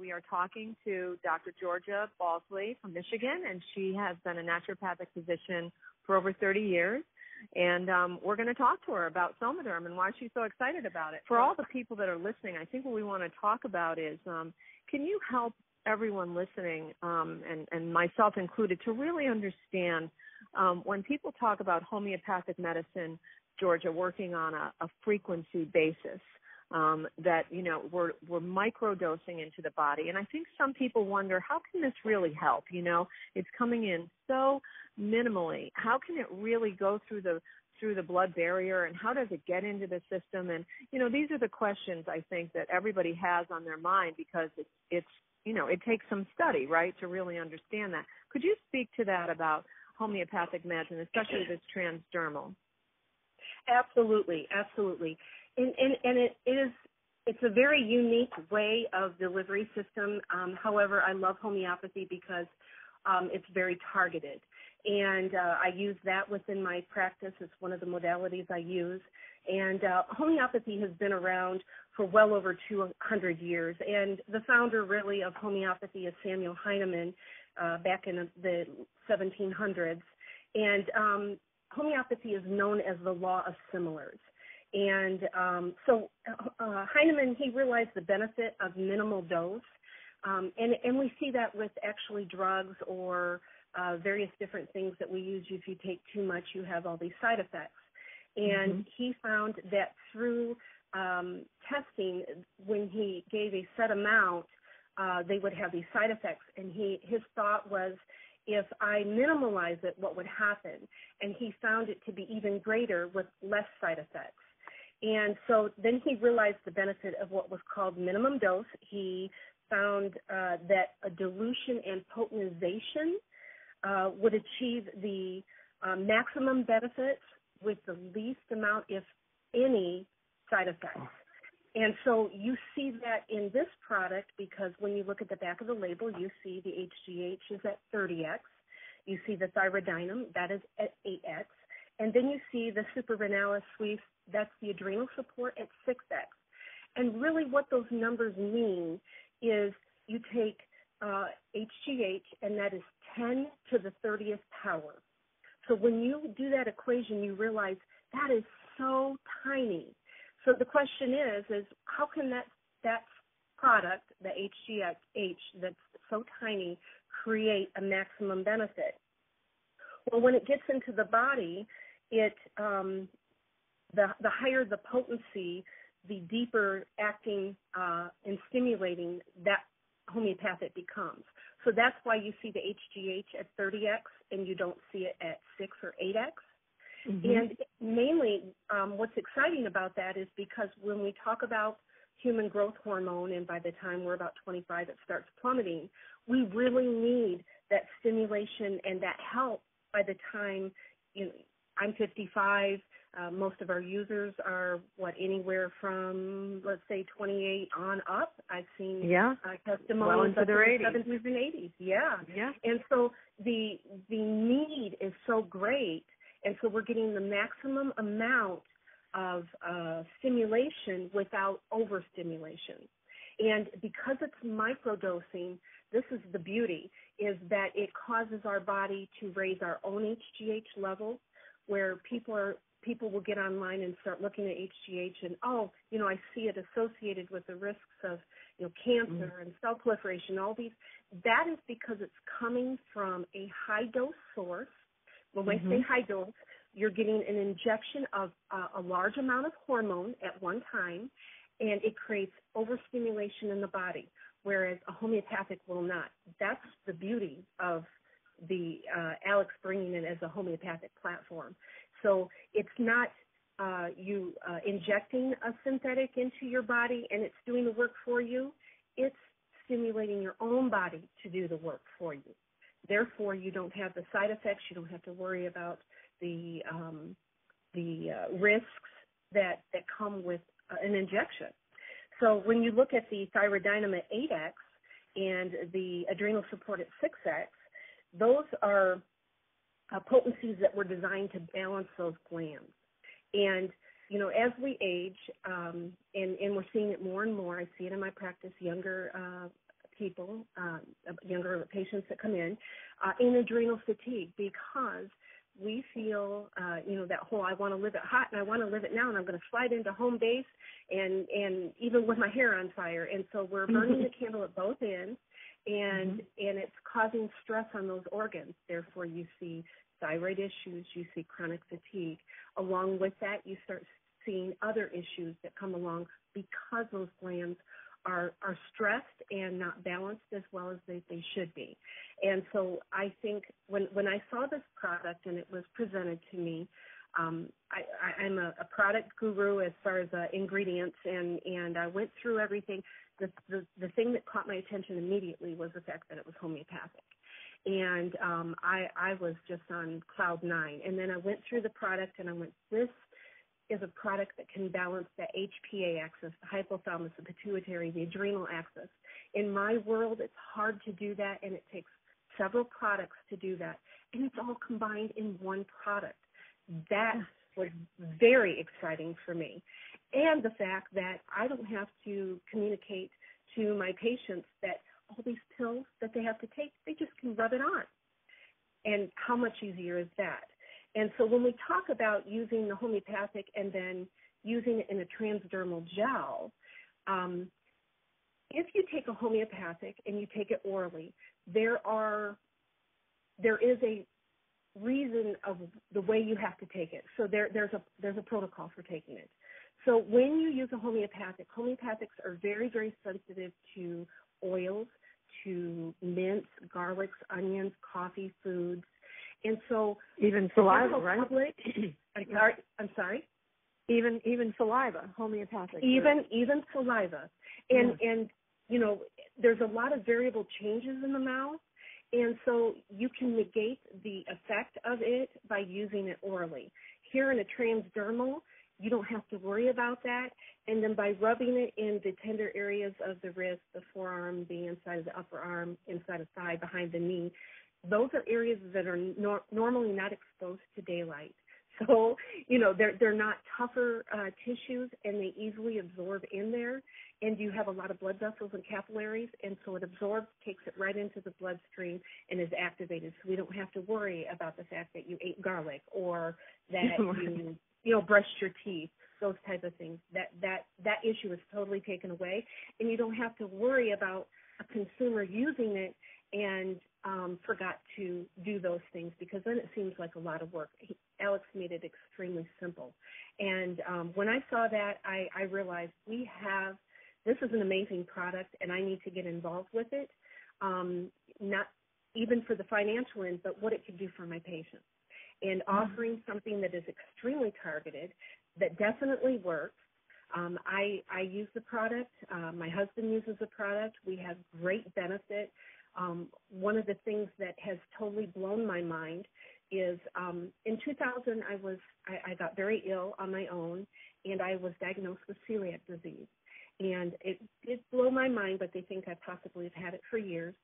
We are talking to Dr. Georgia Balsley from Michigan, and she has been a naturopathic physician for over 30 years. And we're going to talk to her about Somaderm and why she's so excited about it. For all the people that are listening, I think what we want to talk about is, can you help everyone listening, and myself included, to really understand when people talk about homeopathic medicine, Georgia, working on a frequency basis, that, you know, we're microdosing into the body. And I think some people wonder, how can this really help? You know, it's coming in so minimally. How can it really go through the blood barrier, and how does it get into the system? And, you know, these are the questions I think that everybody has on their mind, because it's you know, it takes some study, right, to really understand that. Could you speak to that about homeopathic meds, and especially this transdermal? Absolutely, absolutely. And it's a very unique way of delivery system. However, I love homeopathy because it's very targeted. And I use that within my practice. It's one of the modalities I use. And homeopathy has been around for well over 200 years. And the founder, really, of homeopathy is Samuel Hahnemann back in the 1700s. And homeopathy is known as the law of similars. And so Hahnemann, he realized the benefit of minimal dose. And we see that with actually drugs or various different things that we use. If you take too much, you have all these side effects. And he found that through testing, when he gave a set amount, they would have these side effects. And his thought was, if I minimalize it, what would happen? And he found it to be even greater with less side effects. And so then he realized the benefit of what was called minimum dose. He found that a dilution and potentization would achieve the maximum benefits with the least amount, if any, side effects. And so you see that in this product, because when you look at the back of the label, you see the HGH is at 30x. You see the thyrodinum, that is at 8x. And then you see the suprarenalis suisse, that's the adrenal support, at 6x. And really what those numbers mean is you take HGH, and that is 10 to the 30th power. So when you do that equation, you realize that is so tiny. So the question is how can that product, the HGH that's so tiny, create a maximum benefit? Well, when it gets into the body, it the higher the potency, the deeper acting and stimulating that homeopathic becomes. So that's why you see the HGH at 30x and you don't see it at 6 or 8x. And mainly what's exciting about that is because when we talk about human growth hormone, and by the time we're about 25 it starts plummeting, we really need that stimulation and that help by the time, you know, I'm 55. Most of our users are, anywhere from, let's say, 28 on up. I've seen testimonies well into their 80s. 70s and 80s. Yeah. And so the need is so great, and so we're getting the maximum amount of stimulation without overstimulation. And because it's microdosing, this is the beauty, is that it causes our body to raise our own HGH level, where people will get online and start looking at HGH and, I see it associated with the risks of, cancer and cell proliferation, all these. That is because it's coming from a high-dose source. When I say high dose, you're getting an injection of a large amount of hormone at one time, and it creates overstimulation in the body, whereas a homeopathic will not. That's the beauty of the Alex bringing it as a homeopathic platform. So it's not you injecting a synthetic into your body and it's doing the work for you. It's stimulating your own body to do the work for you. Therefore, you don't have the side effects. You don't have to worry about the risks that come with an injection. So when you look at the thyrodinum at 8x and the adrenal support at 6x, those are potencies that were designed to balance those glands. And, as we age, and we're seeing it more and more, I see it in my practice, younger people, younger patients that come in adrenal fatigue, because we feel, that whole I want to live it hot and I want to live it now, and I'm going to slide into home base and even with my hair on fire. And so we're burning the candle at both ends, and it's causing stress on those organs. Therefore, you see thyroid issues, you see chronic fatigue. Along with that, you start seeing other issues that come along because those glands are stressed and not balanced as well as they should be. And so I think when I saw this product and it was presented to me, I'm a product guru as far as ingredients, and I went through everything. The thing that caught my attention immediately was the fact that it was homeopathic. And I was just on cloud nine. And then I went through the product and I went, this is a product that can balance the HPA axis, the hypothalamus, the pituitary, the adrenal axis. In my world, it's hard to do that, and it takes several products to do that. And it's all combined in one product. That was very exciting for me. And the fact that I don't have to communicate to my patients that all these pills that they have to take, they just can rub it on. And how much easier is that? And so when we talk about using the homeopathic and then using it in a transdermal gel, if you take a homeopathic and you take it orally, there is a reason of the way you have to take it. So there's a protocol for taking it. So when you use a homeopathics are very, very sensitive to oils, to mints, garlics, onions, coffee, foods. And so even saliva, right? I'm sorry? Even saliva, homeopathic. Even saliva. And there's a lot of variable changes in the mouth, and so you can negate the effect of it by using it orally. Here in a transdermal, you don't have to worry about that. And then by rubbing it in the tender areas of the wrist, the forearm, the inside of the upper arm, inside of thigh, behind the knee, those are areas that are normally not exposed to daylight. So, they're not tougher tissues, and they easily absorb in there. And you have a lot of blood vessels and capillaries, and so it absorbs, takes it right into the bloodstream, and is activated. So we don't have to worry about the fact that you ate garlic or that you brushed your teeth, those type of things. That issue is totally taken away, and you don't have to worry about a consumer using it and forgot to do those things, because then it seems like a lot of work. Alex made it extremely simple. And when I saw that, I realized this is an amazing product, and I need to get involved with it, not even for the financial end, but what it could do for my patients. And offering something that is extremely targeted, that definitely works. I use the product. My husband uses the product. We have great benefit. One of the things that has totally blown my mind is in 2000 I got very ill on my own, and I was diagnosed with celiac disease. And it did blow my mind, but they think I possibly have had it for years.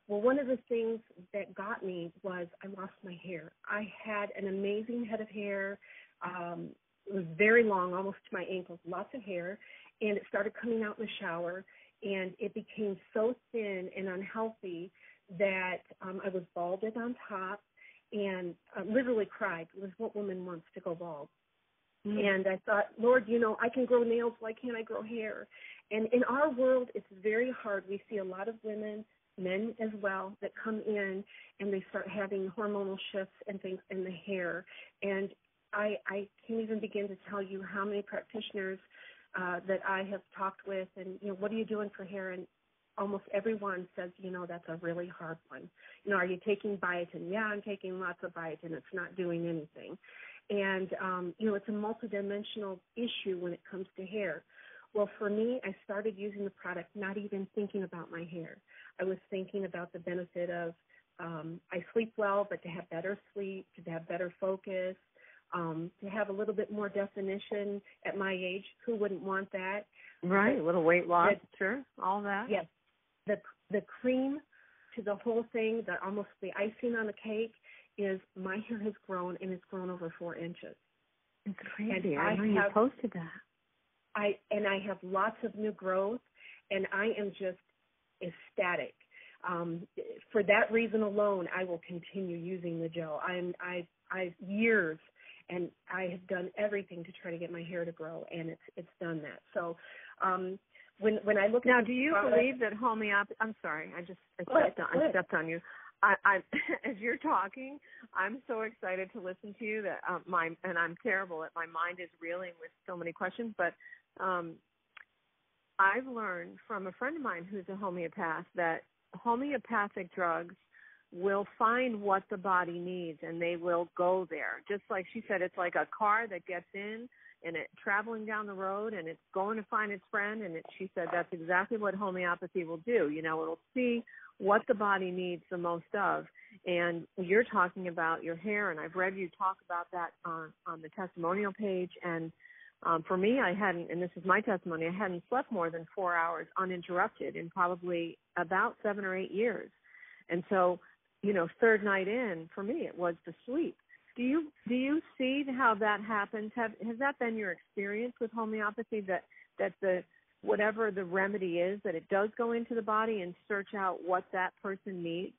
Well, one of the things that got me was I lost my hair. I had an amazing head of hair. It was very long, almost to my ankles, lots of hair, and it started coming out in the shower, and it became so thin and unhealthy that I was balded on top, and literally cried. It was, what woman wants to go bald? And I thought, Lord, I can grow nails. Why can't I grow hair? And in our world, it's very hard. We see a lot of women, men as well, that come in and they start having hormonal shifts and things in the hair. And I can't even begin to tell you how many practitioners that I have talked with, and, what are you doing for hair? And almost everyone says, that's a really hard one. Are you taking biotin? Yeah, I'm taking lots of biotin. It's not doing anything. And, it's a multidimensional issue when it comes to hair. Well, for me, I started using the product not even thinking about my hair. I was thinking about the benefit of I sleep well, but to have better sleep, to have better focus, to have a little bit more definition at my age. Who wouldn't want that? Right, a little weight loss, sure, all that. Yes. The cream to the whole thing, almost the icing on the cake, is my hair has grown, and it's grown over 4 inches. It's crazy. I know you posted that. I have lots of new growth, and I am just ecstatic. For that reason alone, I will continue using the gel. I've years, and I have done everything to try to get my hair to grow, and it's done that. So when I look now, at do you believe that homeopathy? I'm sorry, I stepped on you. I as you're talking, I'm so excited to listen to you that and I'm terrible at my mind is reeling with so many questions, but I've learned from a friend of mine who's a homeopath that homeopathic drugs will find what the body needs and they will go there. Just like she said, it's like a car that gets in and it's traveling down the road and it's going to find its friend. And she said that's exactly what homeopathy will do. You know, it'll see what the body needs the most of. And you're talking about your hair, and I've read you talk about that on the testimonial page. And for me, I hadn't, and this is my testimony, I hadn't slept more than 4 hours uninterrupted in probably about 7 or 8 years. And so, you know, third night in, for me, it was the sleep. Do you see how that happens? Has that been your experience with homeopathy, that the whatever the remedy is, that it does go into the body and search out what that person needs?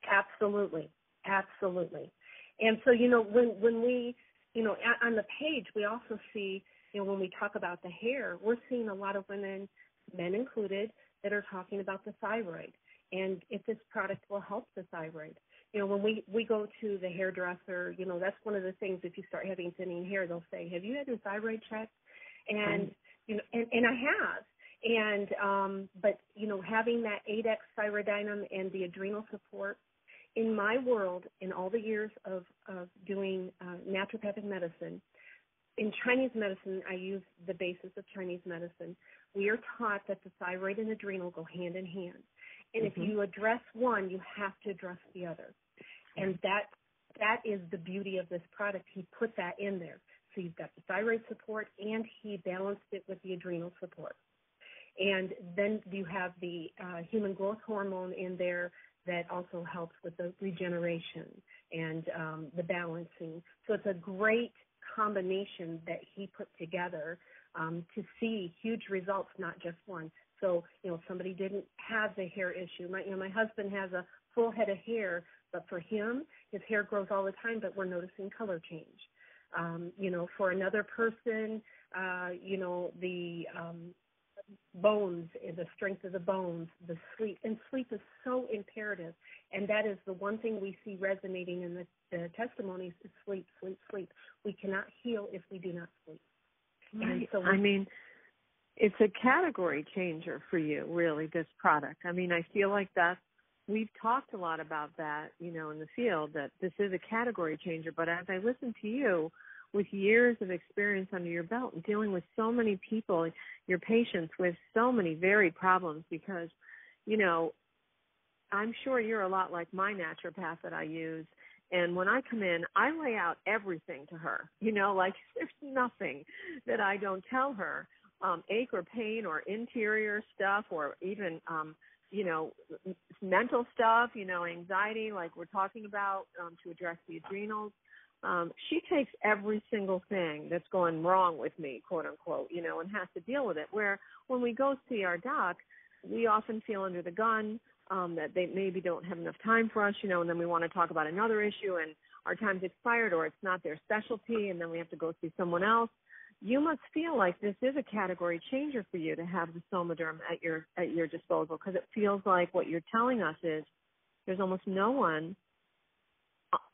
Absolutely. Absolutely. And so, you know, when we, you know, on the page, we also see, you know, when we talk about the hair, we're seeing a lot of women, men included, that are talking about the thyroid and if this product will help the thyroid. You know, when we go to the hairdresser, you know, that's one of the things, if you start having thinning hair, they'll say, have you had your thyroid checked? And, you know, and I have. And, but, you know, having that 8X thyroidinum and the adrenal support, in my world, in all the years of doing naturopathic medicine, in Chinese medicine, I use the basis of Chinese medicine. We are taught that the thyroid and adrenal go hand in hand. And if you address one, you have to address the other. And that is the beauty of this product. He put that in there. So you've got the thyroid support, and he balanced it with the adrenal support. And then you have the human growth hormone in there that also helps with the regeneration and the balancing. So it's a great combination that he put together to see huge results, not just one. So, you know, if somebody didn't have the hair issue. My husband has a full head of hair, but for him, his hair grows all the time, but we're noticing color change. You know, for another person, you know, the bones, the strength of the bones, the sleep. And sleep is so imperative. And that is the one thing we see resonating in the testimonies is sleep, sleep, sleep. We cannot heal if we do not sleep. Right. And so I mean, it's a category changer for you, really, this product. I mean, I feel like we've talked a lot about that, you know, in the field, that this is a category changer. But as I listen to you, with years of experience under your belt and dealing with so many people, your patients with so many varied problems, because, you know, I'm sure you're a lot like my naturopath that I use. And when I come in, I lay out everything to her, you know, like there's nothing that I don't tell her, ache or pain or interior stuff or even, you know, mental stuff, you know, anxiety, like we're talking about, to address the adrenals. She takes every single thing that's going wrong with me, quote unquote, you know, and has to deal with it. Where when we go see our doc, we often feel under the gun, that they maybe don't have enough time for us, you know, and then we want to talk about another issue and our time's expired or it's not their specialty and then we have to go see someone else. You must feel like this is a category changer for you to have the Somaderm at your disposal, because it feels like what you're telling us is there's almost no one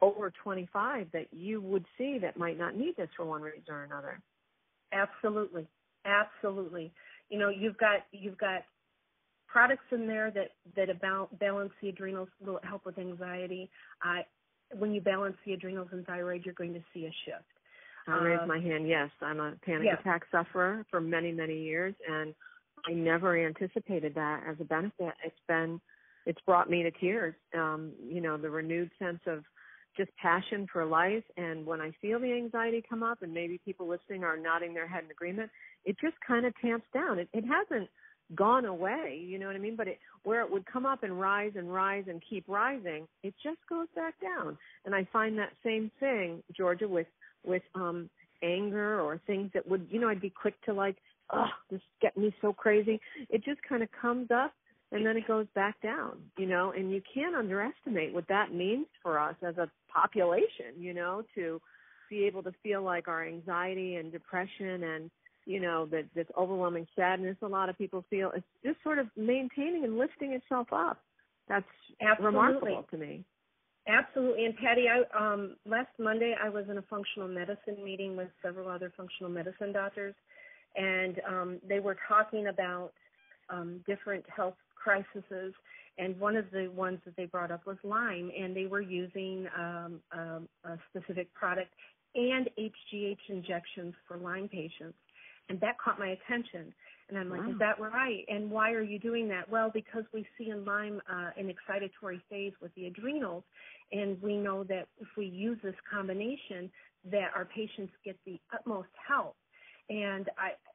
over 25 that you would see that might not need this for one reason or another. Absolutely. Absolutely. You know, you've got products in there that balance the adrenals, will help with anxiety. When you balance the adrenals and thyroid, you're going to see a shift. I raise my hand, yes. I'm a panic attack sufferer for many, many years, and I never anticipated that as a benefit. It's brought me to tears, you know, the renewed sense of just passion for life. And when I feel the anxiety come up, and maybe people listening are nodding their head in agreement, it just kind of tamps down. It hasn't gone away, you know what I mean? But where it would come up and rise and keep rising, it just goes back down. And I find that same thing, Georgia, with anger or things that would, you know, I'd be quick to like, oh, this is getting me so crazy. It just kind of comes up and then it goes back down, and you can't underestimate what that means for us as a population, to be able to feel like our anxiety and depression and, that this overwhelming sadness a lot of people feel is just sort of maintaining and lifting itself up. That's remarkable to me. Absolutely. And Patty, last Monday I was in a functional medicine meeting with several other functional medicine doctors, and they were talking about different health crises, and one of the ones that they brought up was Lyme, and they were using a specific product and HGH injections for Lyme patients, and that caught my attention. And I'm like, wow. Is that right? And why are you doing that? Well, because we see in Lyme an excitatory phase with the adrenals, and we know that if we use this combination, that our patients get the utmost help. And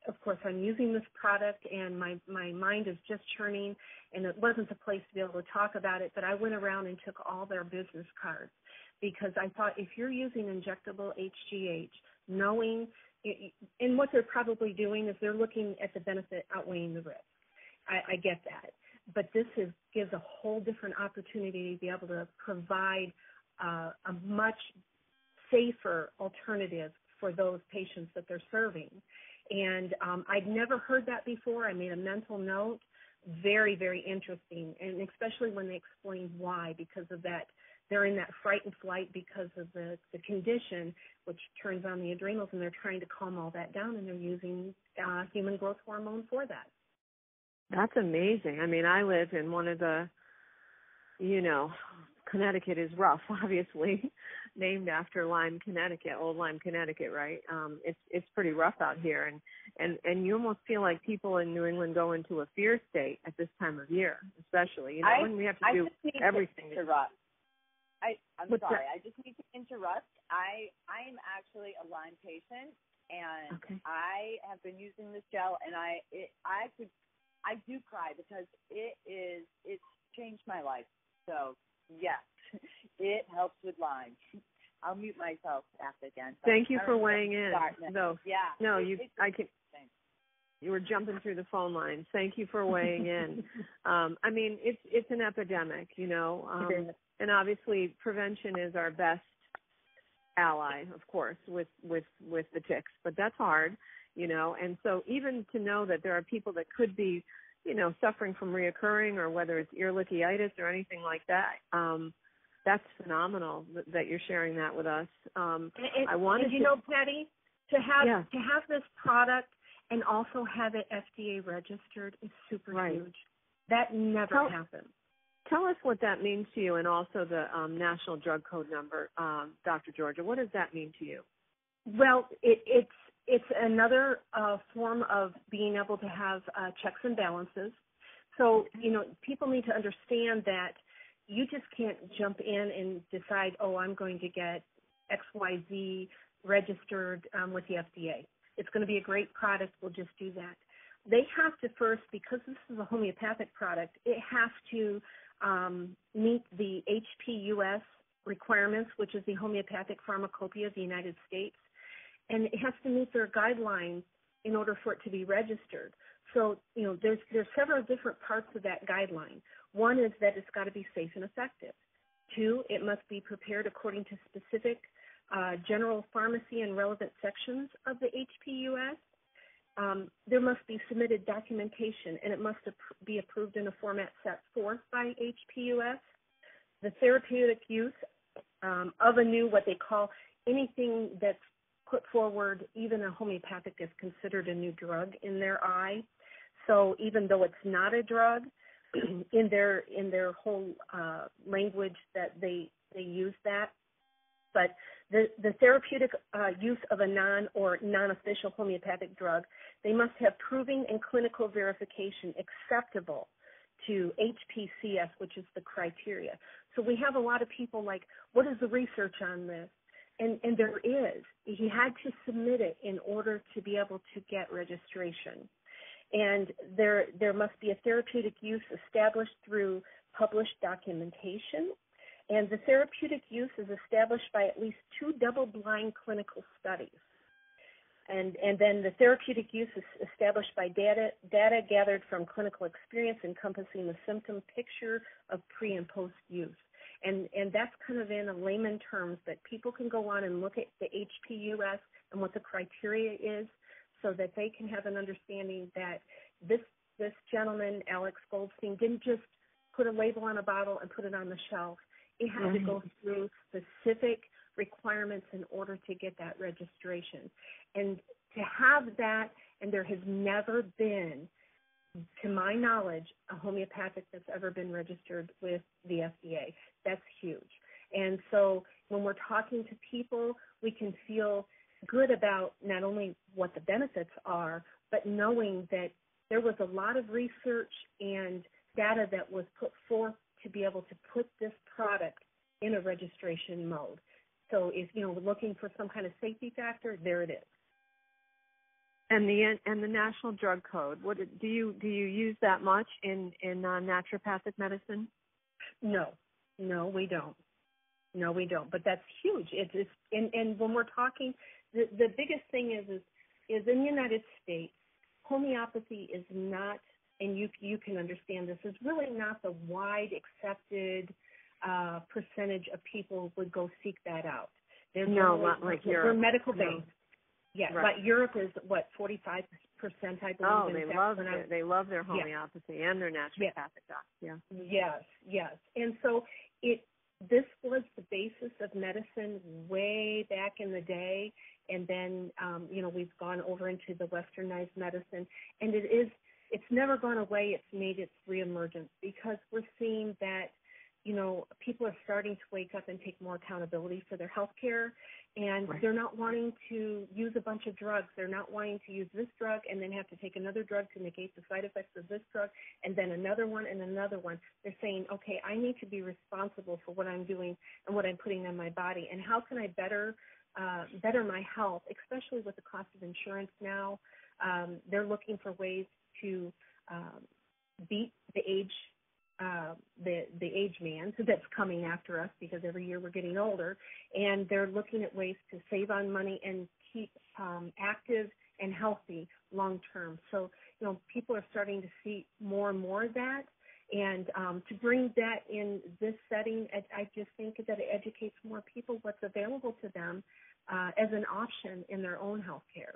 of course, I'm using this product, and my mind is just churning, and it wasn't the place to be able to talk about it, but I went around and took all their business cards, because I thought if you're using injectable HGH, knowing, and what they're probably doing is they're looking at the benefit outweighing the risk. I get that. But this gives a whole different opportunity to be able to provide a much safer alternative for those patients that they're serving. And I'd never heard that before. I made a mental note. Very, very interesting, and especially when they explained why, because of that. They're in that fright and flight because of the condition, which turns on the adrenals, and they're trying to calm all that down, and they're using human growth hormone for that. That's amazing. I mean, I live in one of the, Connecticut is rough, obviously, named after Lyme, Connecticut, old Lyme, Connecticut, right? It's pretty rough out here, and you almost feel like people in New England go into a fear state at this time of year, especially, when we have to do everything. I'm sorry. I just need to interrupt. I am actually a Lyme patient, and okay. I have been using this gel, and I do cry because it's changed my life. So yes, it helps with Lyme. I'll mute myself after again. Thank you for weighing in. No, yeah. No, you were jumping through the phone lines. Thank you for weighing in. I mean, it's an epidemic, and obviously prevention is our best ally, of course, with the ticks. But that's hard, And so even to know that there are people that could be, suffering from reoccurring, or whether it's ehrlichitis or anything like that, that's phenomenal that you're sharing that with us. I wanted Patty, to have this product and also have it FDA registered is super huge. That never happened. Tell us what that means to you, and also the National Drug Code number, Dr. Georgia. What does that mean to you? Well, it's another form of being able to have checks and balances. So, people need to understand that you just can't jump in and decide, I'm going to get XYZ registered with the FDA. It's going to be a great product. We'll just do that. They have to first, because this is a homeopathic product, it has to meet the HPUS requirements, which is the Homeopathic Pharmacopoeia of the United States, and it has to meet their guidelines in order for it to be registered. So, there's several different parts of that guideline. One is that it's got to be safe and effective. 2, it must be prepared according to specific general pharmacy and relevant sections of the HPUS. There must be submitted documentation, and it must be approved in a format set forth by HPUS. The therapeutic use of a new, what they call, anything that's put forward, even a homeopathic is considered a new drug in their eye. So even though it's not a drug, in their whole language that they use that. But the therapeutic use of a non-official homeopathic drug, they must have proving and clinical verification acceptable to HPCS, which is the criteria. So we have a lot of people like, what is the research on this? And there is. He had to submit it in order to be able to get registration. And there must be a therapeutic use established through published documentation. And the therapeutic use is established by at least 2 double-blind clinical studies. And then the therapeutic use is established by data gathered from clinical experience encompassing the symptom picture of pre and post use. And that's kind of in a layman terms that people can go on and look at the HPUS and what the criteria is so that they can have an understanding that this gentleman, Alex Goldstein, didn't just put a label on a bottle and put it on the shelf. It had to go through specific requirements in order to get that registration. And to have that, and there has never been, to my knowledge, a homeopathic that's ever been registered with the FDA. That's huge. And so when we're talking to people, we can feel good about not only what the benefits are, but knowing that there was a lot of research and data that was put forth to be able to put this product in a registration mode. So if we're looking for some kind of safety factor, there it is. And the National Drug Code. What do you use that much in naturopathic medicine? No, we don't. No, we don't. But that's huge. It's and when we're talking, the biggest thing is in the United States, homeopathy is not, and you can understand this, is really not the wide accepted percentage of people would go seek that out. Not like Europe. We're medical based. No. Yeah, right. But Europe is 45%, I believe. Oh, they love it. They love their homeopathy and their naturopathic docs. Yeah. Yes. And so this was the basis of medicine way back in the day, and then we've gone over into the westernized medicine, and it's never gone away. It's made its reemergence because we're seeing that people are starting to wake up and take more accountability for their health care, and they're not wanting to use a bunch of drugs. They're not wanting to use this drug and then have to take another drug to negate the side effects of this drug, and then another one and another one. They're saying, okay, I need to be responsible for what I'm doing and what I'm putting in my body, and how can I better my health, especially with the cost of insurance now. They're looking for ways to beat the age man that's coming after us, because every year we're getting older, and they're looking at ways to save on money and keep active and healthy long term. So people are starting to see more and more of that, and to bring that in this setting, I just think that it educates more people what's available to them as an option in their own health care.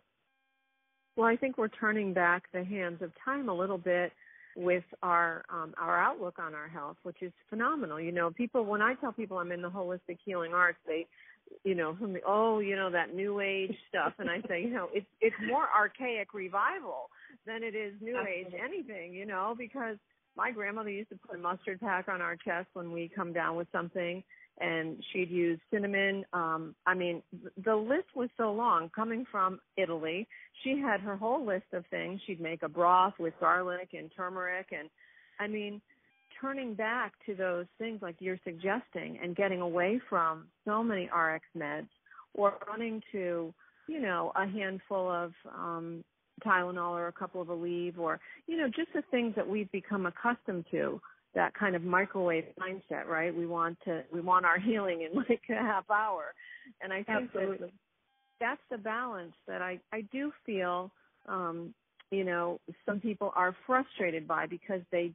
Well, I think we're turning back the hands of time a little bit with our outlook on our health, which is phenomenal. People, when I tell people I'm in the holistic healing arts, they, that new age stuff, and I say, it's more archaic revival than it is new age anything, because my grandmother used to put a mustard pack on our chest when we come down with something, and she'd use cinnamon. The list was so long. Coming from Italy, she had her whole list of things. She'd make a broth with garlic and turmeric, and turning back to those things like you're suggesting and getting away from so many RX meds, or running to, a handful of Tylenol or a couple of Aleve, or, just the things that we've become accustomed to. That kind of microwave mindset, right? We want our healing in like a half hour, and I think that's the balance that I do feel, some people are frustrated by, because they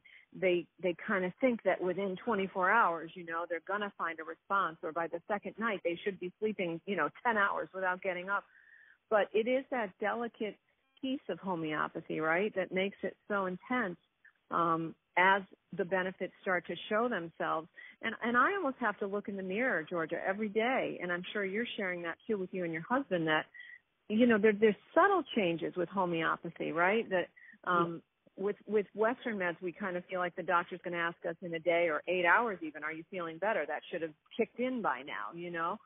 kind of think that within 24 hours, they're gonna find a response, or by the second night they should be sleeping, 10 hours without getting up. But it is that delicate piece of homeopathy, right, that makes it so intense. As the benefits start to show themselves. And I almost have to look in the mirror, Georgia, every day, and I'm sure you're sharing that too with you and your husband, that, there's subtle changes with homeopathy, right? That with Western meds, we kind of feel like the doctor's going to ask us in a day or 8 hours even, are you feeling better? That should have kicked in by now,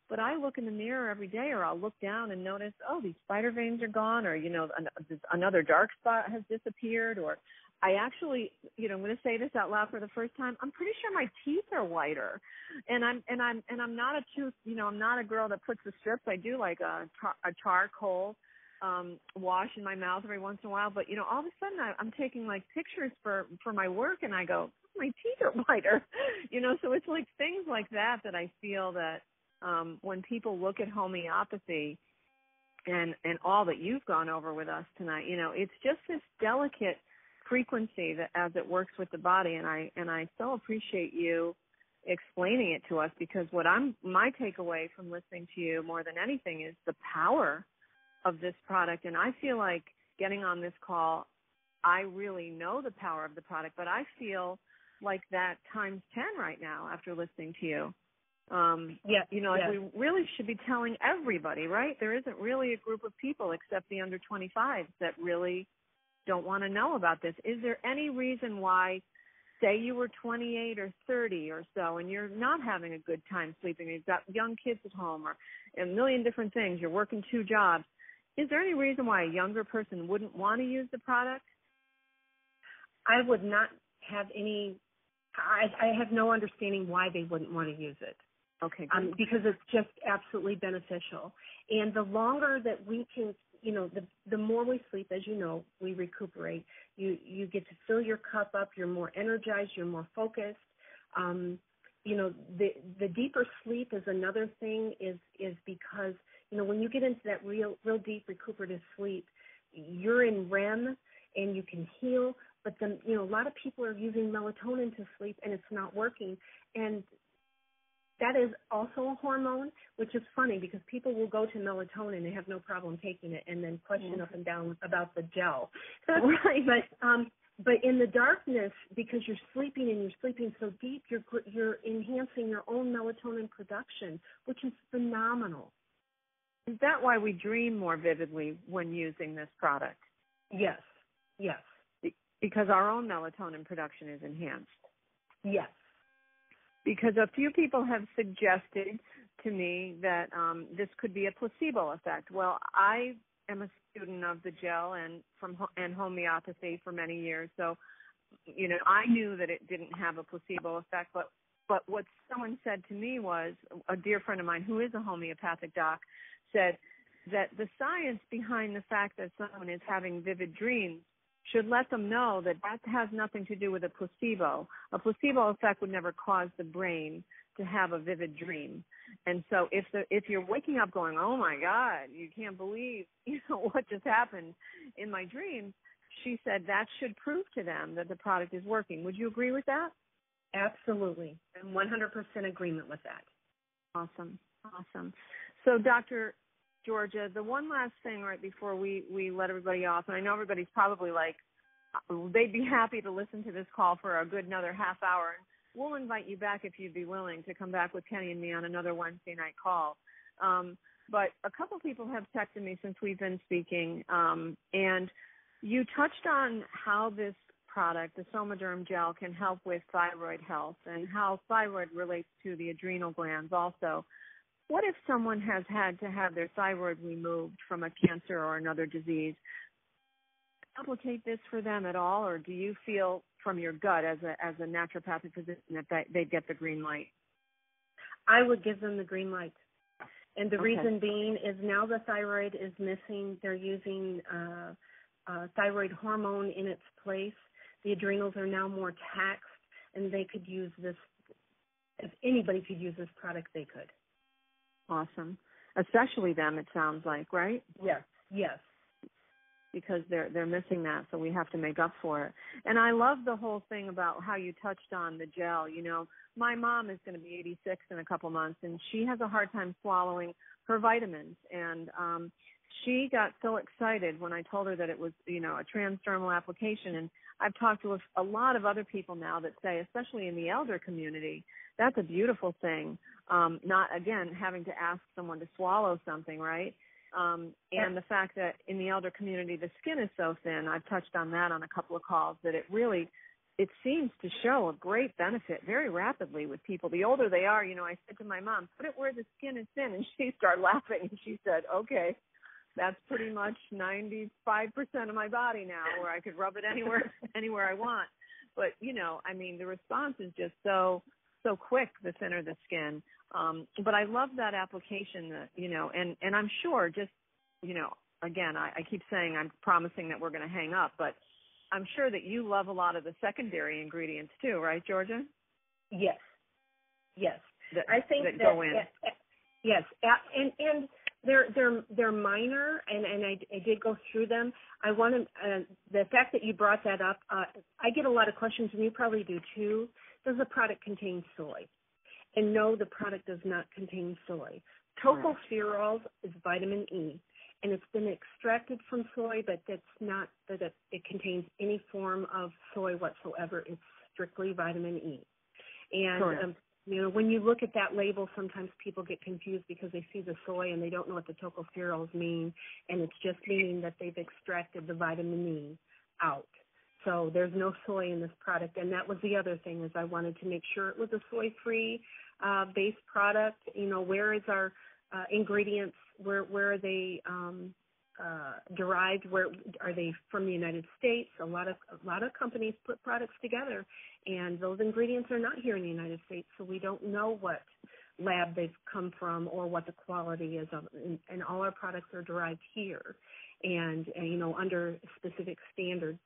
But I look in the mirror every day, or I'll look down and notice, these spider veins are gone, or, another dark spot has disappeared, or I actually, I'm going to say this out loud for the first time. I'm pretty sure my teeth are whiter, and I'm not I'm not a girl that puts the strips. I do like a charcoal wash in my mouth every once in a while. But all of a sudden I'm taking like pictures for my work, and I go, my teeth are whiter, So it's like things like that I feel that when people look at homeopathy, and all that you've gone over with us tonight. You know, it's just this delicate frequency that as it works with the body, and I so appreciate you explaining it to us, because my takeaway from listening to you more than anything is the power of this product. And I feel like getting on this call, I really know the power of the product, but I feel like that times 10 right now after listening to you. We really should be telling everybody, right? There isn't really a group of people except the under 25 that really don't want to know about this. Is there any reason why, say you were 28 or 30 or so, and you're not having a good time sleeping, you've got young kids at home or a million different things, you're working 2 jobs, is there any reason why a younger person wouldn't want to use the product? I would not have any, I have no understanding why they wouldn't want to use it. Okay. Because it's just absolutely beneficial. And the longer that we can, you know, the more we sleep, as you know, we recuperate. You get to fill your cup up. You're more energized. You're more focused. You know, the deeper sleep is another thing. Is because, you know, when you get into that real deep recuperative sleep, you're in REM and you can heal. But then, you know, a lot of people are using melatonin to sleep and it's not working. And that is also a hormone, which is funny because people will go to melatonin and have no problem taking it and then question up and down about the gel. Right. But in the darkness, because you're sleeping and you're sleeping so deep, you're enhancing your own melatonin production, which is phenomenal. Is that why we dream more vividly when using this product? Yes. Because our own melatonin production is enhanced. Yes. Because a few people have suggested to me that this could be a placebo effect. Well, I am a student of the gel and homeopathy for many years, so you know I knew that it didn't have a placebo effect. But what someone said to me was, a dear friend of mine who is a homeopathic doc said that the science behind the fact that someone is having vivid dreams should let them know that has nothing to do with a placebo. A placebo effect would never cause the brain to have a vivid dream. And so if you're waking up going, oh my God, you can't believe what just happened in my dreams, she said that should prove to them that the product is working. Would you agree with that? Absolutely. I'm 100% agreement with that. Awesome. So Dr. Georgia, the one last thing right before we let everybody off, and I know everybody's probably like, they'd be happy to listen to this call for a good another half hour. We'll invite you back if you'd be willing to come back with Kenny and me on another Wednesday night call. But a couple people have texted me since we've been speaking, and you touched on how this product, the Somaderm gel, can help with thyroid health and how thyroid relates to the adrenal glands also. What if someone has had to have their thyroid removed from a cancer or another disease? Complicate this for them at all, or do you feel from your gut as a naturopathic physician that they'd get the green light? I would give them the green light. And the reason being is now the thyroid is missing. They're using thyroid hormone in its place. The adrenals are now more taxed, and they could use this. If anybody could use this product, they could. Awesome. Especially them, it sounds like, right? Yes. Because they're missing that, so we have to make up for it. And I love the whole thing about how you touched on the gel. You know, my mom is going to be 86 in a couple months, and she has a hard time swallowing her vitamins. And she got so excited when I told her that it was, you know, a transdermal application. And I've talked to a lot of other people now that say, especially in the elder community, that's a beautiful thing. Not, again, having to ask someone to swallow something, right? And the fact that in the elder community the skin is so thin, I've touched on that on a couple of calls, that it seems to show a great benefit very rapidly with people. The older they are, you know, I said to my mom, put it where the skin is thin, and she started laughing, and she said, okay, that's pretty much 95% of my body now, where I could rub it anywhere I want. But, you know, I mean, the response is just so quick, the thinner the skin. But I love that application, that, you know, and I'm sure just, you know, again, I keep saying I'm promising that we're going to hang up, but I'm sure that you love a lot of the secondary ingredients too, right, Georgia? Yes. I think that go in. Yes. And They're minor, and I did go through them. I want to the fact that you brought that up. I get a lot of questions, and you probably do too. Does the product contain soy? And no, the product does not contain soy. Tocopherols is vitamin E, and it's been extracted from soy, but that's not that it contains any form of soy whatsoever. It's strictly vitamin E. And when you look at that label, sometimes people get confused because they see the soy and they don't know what the tocopherols mean, and it's just meaning that they've extracted the vitamin E out. So there's no soy in this product, and that was the other thing, is I wanted to make sure it was a soy-free based product. Where is our ingredients? Where are they derived? Where are they from? The United States? A lot of companies put products together, and those ingredients are not here in the United States, so we don't know what lab they've come from or what the quality is of, and all our products are derived here, and under specific standards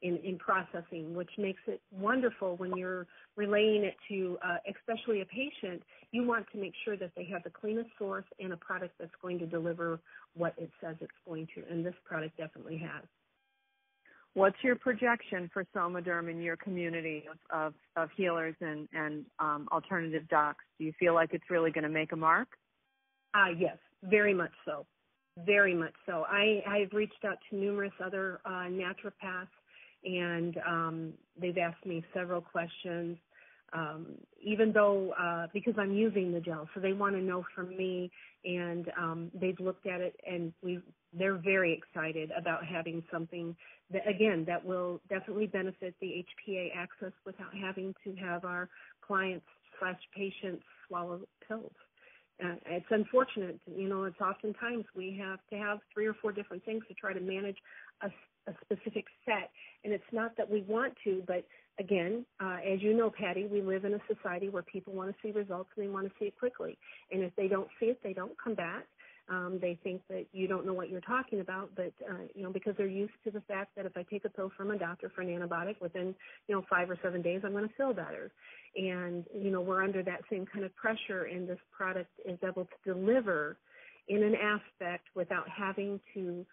in processing, which makes it wonderful when you're relaying it to, especially a patient. You want to make sure that they have the cleanest source and a product that's going to deliver what it says it's going to, and this product definitely has. What's your projection for Somaderm in your community of healers and alternative docs? Do you feel like it's really going to make a mark? Yes, very much so. Very much so. I've reached out to numerous other naturopaths, and they've asked me several questions, even though, because I'm using the gel, so they want to know from me, and they've looked at it, and they're very excited about having something that will definitely benefit the HPA access without having to have our clients/patients swallow pills. It's unfortunate, it's oftentimes we have to have 3 or 4 different things to try to manage a specific set, and it's not that we want to, but again, as you know, Patty, we live in a society where people want to see results and they want to see it quickly, and if they don't see it, they don't come back. They think that you don't know what you're talking about, but because they're used to the fact that if I take a pill from a doctor for an antibiotic, within 5 or 7 days I'm going to feel better, and we're under that same kind of pressure, and this product is able to deliver in an aspect without having to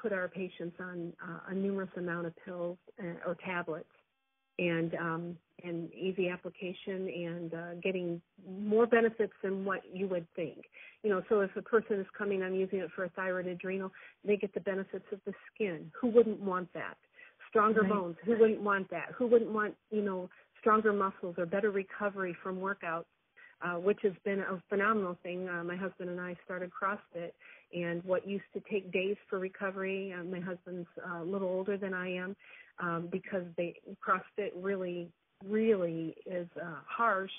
put our patients on a numerous amount of pills or tablets, and easy application, and getting more benefits than what you would think. So if a person is coming, I'm using it for a thyroid adrenal, they get the benefits of the skin. Who wouldn't want that? Stronger bones. Who wouldn't want that? Who wouldn't want, stronger muscles or better recovery from workouts, which has been a phenomenal thing. My husband and I started CrossFit, and what used to take days for recovery, my husband's a little older than I am, because CrossFit really, really is harsh.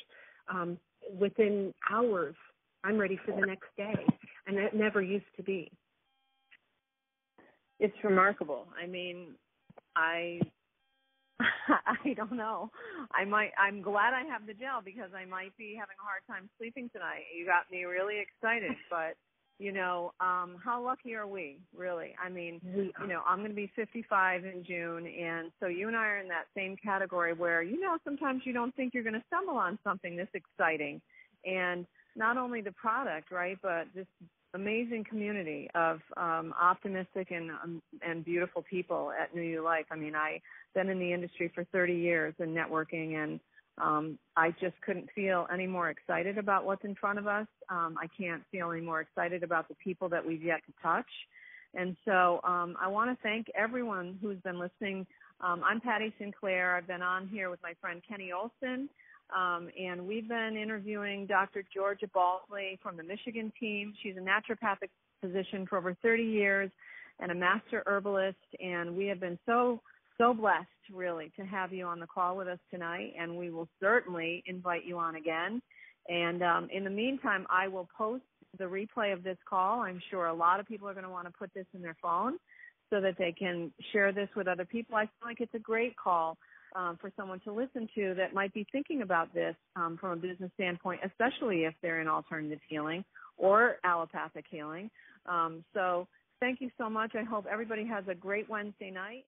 Within hours, I'm ready for the next day, and that never used to be. It's remarkable. I mean, I don't know. I'm glad I have the gel, because I might be having a hard time sleeping tonight. You got me really excited, but how lucky are we, really? I mean, I'm going to be 55 in June, and so you and I are in that same category where, sometimes you don't think you're going to stumble on something this exciting. And not only the product, right, but this amazing community of optimistic and beautiful people at New You Life. I mean, I've been in the industry for 30 years in networking, and I just couldn't feel any more excited about what's in front of us. I can't feel any more excited about the people that we've yet to touch. And so I want to thank everyone who's been listening. I'm Patty Sinclair. I've been on here with my friend Kenny Olson, and we've been interviewing Dr. Georgia Balsley from the Michigan team. She's a naturopathic physician for over 30 years and a master herbalist, and we have been so blessed, really, to have you on the call with us tonight, and we will certainly invite you on again. And in the meantime, I will post the replay of this call. I'm sure a lot of people are going to want to put this in their phone so that they can share this with other people. I feel like it's a great call for someone to listen to that might be thinking about this from a business standpoint, especially if they're in alternative healing or allopathic healing. So thank you so much. I hope everybody has a great Wednesday night.